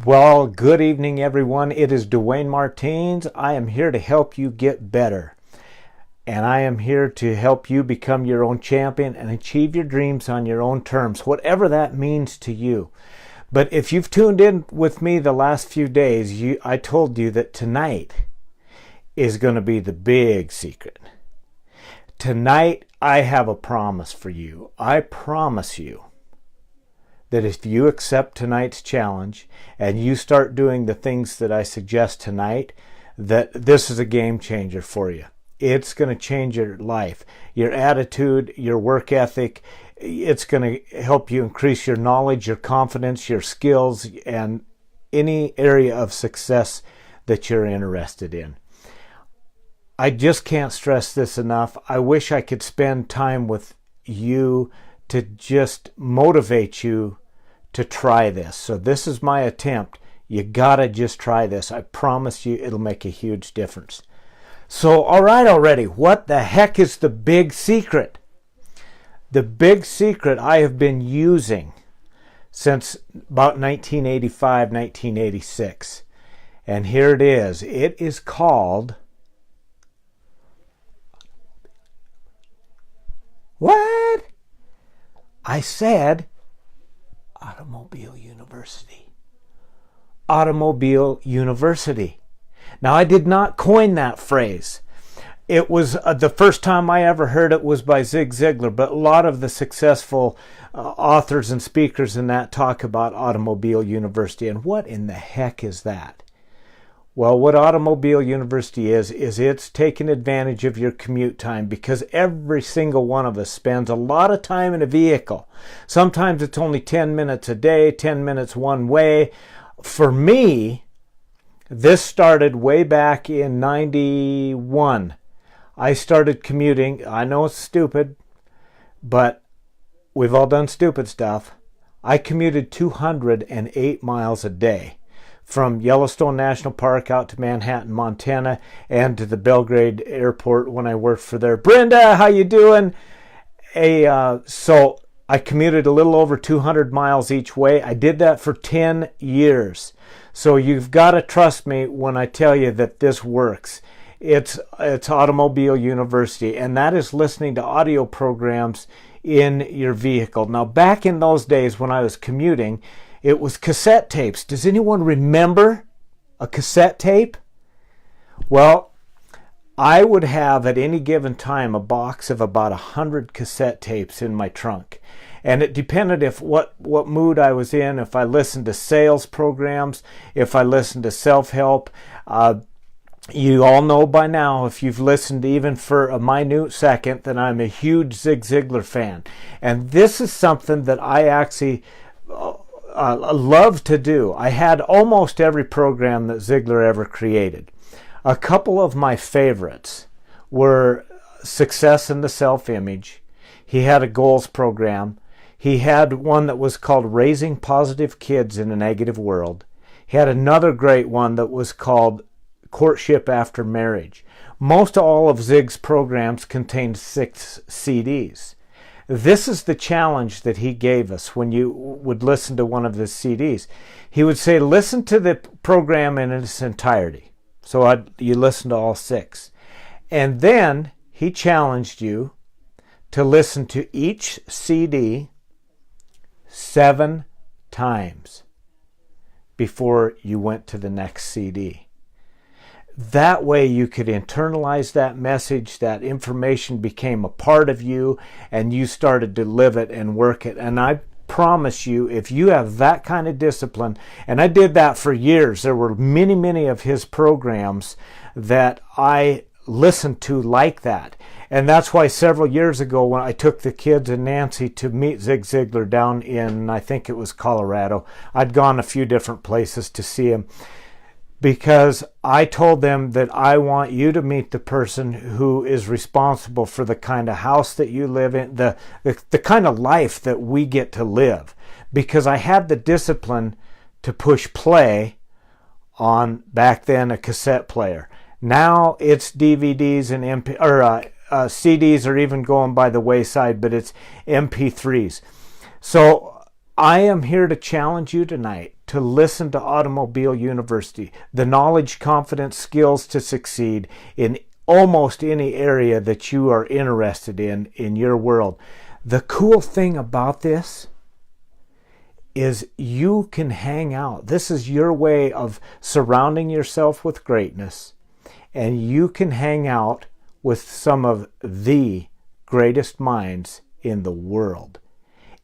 Well, good evening, everyone. It is Dwayne Martins. I am here to help you get better. And I am here to help you become your own champion and achieve your dreams on your own terms, whatever that means to you. But if you've tuned in with me the last few days, I told you that tonight is going to be the big secret. Tonight, I have a promise for you. I promise you that if you accept tonight's challenge and you start doing the things that I suggest tonight, that this is a game changer for you. It's going to change your life, your attitude, your work ethic. It's going to help you increase your knowledge, your confidence, your skills, and any area of success that you're interested in. I just can't stress this enough. I wish I could spend time with you to just motivate you to try this. So this is my attempt. You gotta just try this. I promise you it'll make a huge difference. So all right already, what the heck is the big secret? The big secret I have been using since about 1985, 1986. And here it is. It is called... What? I said Automobile University. Automobile University. Now, I did not coin that phrase. It was the first time I ever heard it was by Zig Ziglar, but a lot of the successful authors and speakers in that talk about Automobile University. And what in the heck is that? Well, what Automobile University is it's taking advantage of your commute time, because every single one of us spends a lot of time in a vehicle. Sometimes it's only 10 minutes a day, 10 minutes one way. For me, this started way back in 91. I started commuting. I know it's stupid, but we've all done stupid stuff. I commuted 208 miles a day, from Yellowstone National Park out to Manhattan, Montana, and to the Belgrade Airport when I worked for there. Brenda, how you doing? So I commuted a little over 200 miles each way. I did that for 10 years. So you've got to trust me when I tell you that this works. It's Automobile University, and that is listening to audio programs in your vehicle. Now, back in those days when I was commuting, it was cassette tapes. Does anyone remember a cassette tape? Well, I would have at any given time a box of about 100 cassette tapes in my trunk. And it depended if what mood I was in, if I listened to sales programs, if I listened to self-help. You all know by now, if you've listened even for a minute second, that I'm a huge Zig Ziglar fan. And this is something that I actually... love to do. I had almost every program that Ziglar ever created. A couple of my favorites were Success in the Self-Image. He had a goals program. He had one that was called Raising Positive Kids in a Negative World. He had another great one that was called Courtship After Marriage. Most all of Zig's programs contained 6 CDs. This is the challenge that he gave us when you would listen to one of his CDs. He would say, listen to the program in its entirety. So you listen to all 6. And then he challenged you to listen to each CD 7 times before you went to the next CD. That way you could internalize that message, that information became a part of you, and you started to live it and work it. And I promise you, if you have that kind of discipline, and I did that for years, there were many, many of his programs that I listened to like that. And that's why several years ago when I took the kids and Nancy to meet Zig Ziglar down in, I think it was Colorado, I'd gone a few different places to see him, because I told them that I want you to meet the person who is responsible for the kind of house that you live in, the kind of life that we get to live. Because I had the discipline to push play on, back then, a cassette player. Now it's DVDs and CDs are even going by the wayside, but it's MP3s. So I am here to challenge you tonight to listen to Automobile University. The knowledge, confidence, skills to succeed in almost any area that you are interested in your world. The cool thing about this is you can hang out. This is your way of surrounding yourself with greatness, and you can hang out with some of the greatest minds in the world.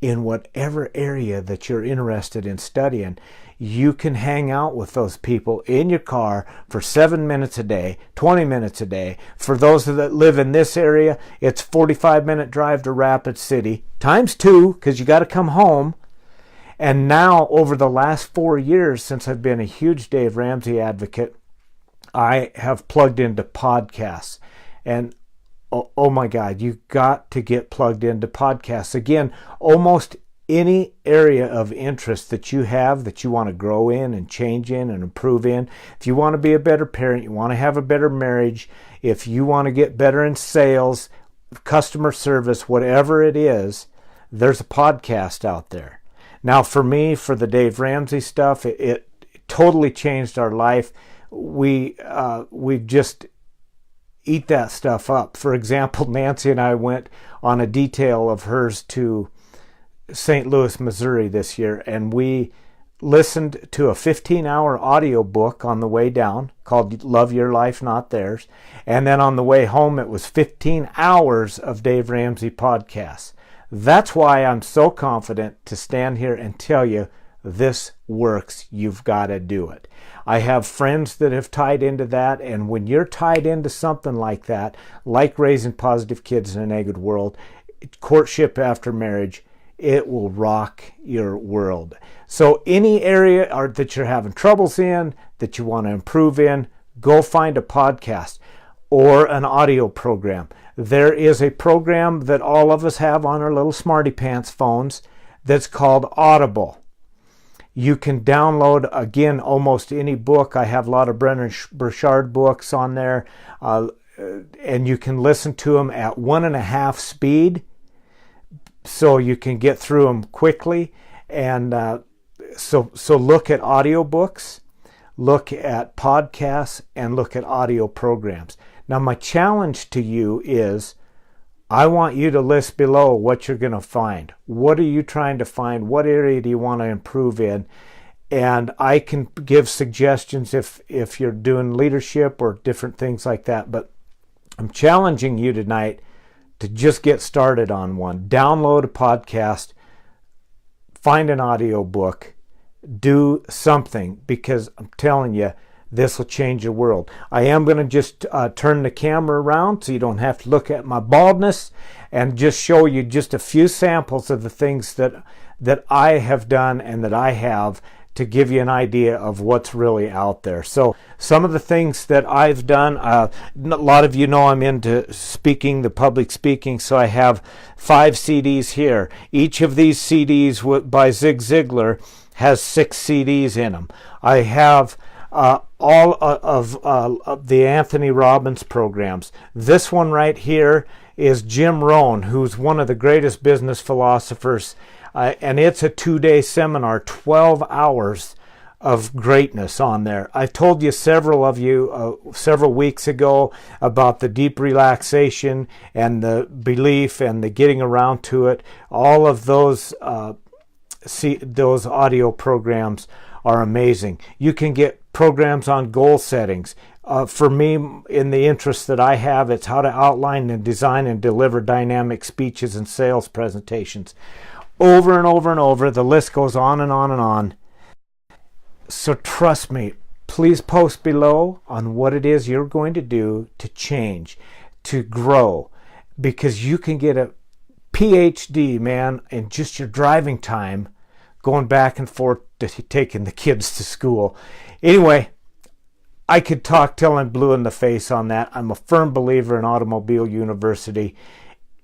In whatever area that you're interested in studying, you can hang out with those people in your car for 7 minutes a day, 20 minutes a day. For those that live in this area, it's 45-minute drive to Rapid City, times 2, because you got to come home. And now, over the last 4 years, since I've been a huge Dave Ramsey advocate, I have plugged into podcasts. And oh my God, you got to get plugged into podcasts. Again, almost any area of interest that you have that you want to grow in and change in and improve in. If you want to be a better parent, you want to have a better marriage, if you want to get better in sales, customer service, whatever it is, there's a podcast out there. Now for me, for the Dave Ramsey stuff, it totally changed our life. We just eat that stuff up. For example, Nancy and I went on a detail of hers to St. Louis, Missouri this year, and we listened to a 15-hour audio book on the way down called Love Your Life, Not Theirs. And then on the way home, it was 15 hours of Dave Ramsey podcasts. That's why I'm so confident to stand here and tell you this works. You've got to do it. I have friends that have tied into that, and when you're tied into something like that, like raising positive kids in a negative world, courtship after marriage, it will rock your world. So any area that you're having troubles in, that you want to improve in, go find a podcast or an audio program. There is a program that all of us have on our little smarty pants phones that's called Audible. You can download, again, almost any book. I have a lot of Brennan Burchard books on there, and you can listen to them at 1.5 speed, so you can get through them quickly. And so look at audiobooks, look at podcasts, and look at audio programs. Now, my challenge to you is, I want you to list below what you're going to find. What are you trying to find? What area do you want to improve in? And I can give suggestions if you're doing leadership or different things like that. But I'm challenging you tonight to just get started on one. Download a podcast, find an audio book, do something, because I'm telling you, this will change your world. I am going to just turn the camera around so you don't have to look at my baldness, and just show you just a few samples of the things that I have done and that I have, to give you an idea of what's really out there. So some of the things that I've done, a lot of you know I'm into speaking, the public speaking, so I have 5 CDs here. Each of these CDs by Zig Ziglar has 6 CDs in them. I have all of the Anthony Robbins programs. This one right here is Jim Rohn, who's one of the greatest business philosophers, and it's a 2-day seminar, 12 hours of greatness on there. I told you several weeks ago about the deep relaxation and the belief and the getting around to it. All of those audio programs are amazing. You can get programs on goal settings. For me, in the interest that I have, it's how to outline and design and deliver dynamic speeches and sales presentations. Over and over and over, the list goes on and on and on. So trust me, please post below on what it is you're going to do to change, to grow, because you can get a PhD, man, in just your driving time, going back and forth to taking the kids to school. Anyway, I could talk till I'm blue in the face on that. I'm a firm believer in Automobile University.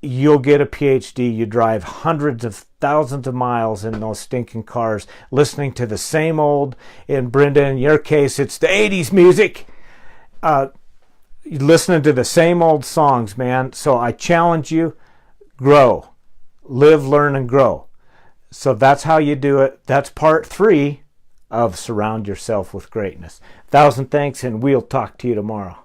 You'll get a PhD. You drive hundreds of thousands of miles in those stinking cars, listening to the same old, and Brenda, in your case, it's the 80s music. Listening to the same old songs, man. So I challenge you, grow. Live, learn, and grow. So that's how you do it. That's part 3 of surround yourself with greatness. 1,000 thanks, and we'll talk to you tomorrow.